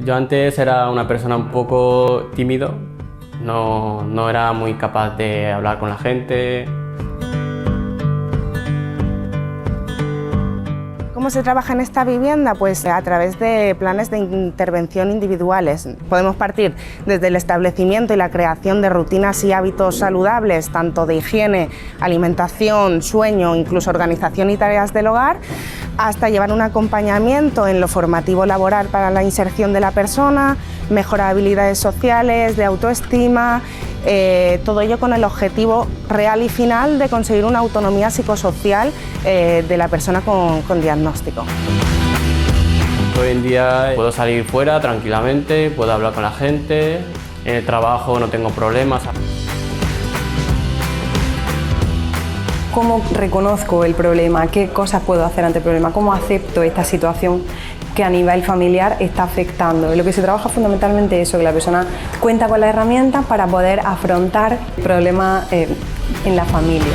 Yo antes era una persona un poco tímido, no era muy capaz de hablar con la gente. ¿Cómo se trabaja en esta vivienda? Pues a través de planes de intervención individuales. Podemos partir desde el establecimiento y la creación de rutinas y hábitos saludables, tanto de higiene, alimentación, sueño, incluso organización y tareas del hogar, hasta llevar un acompañamiento en lo formativo laboral para la inserción de la persona, mejora de habilidades sociales, de autoestima, todo ello con el objetivo real y final de conseguir una autonomía psicosocial de la persona con diagnóstico. Hoy en día puedo salir fuera tranquilamente, puedo hablar con la gente, en el trabajo no tengo problemas. ¿Cómo reconozco el problema? ¿Qué cosas puedo hacer ante el problema? ¿Cómo acepto esta situación que a nivel familiar está afectando? Lo que se trabaja fundamentalmente es eso, que la persona cuenta con las herramientas para poder afrontar problemas en la familia.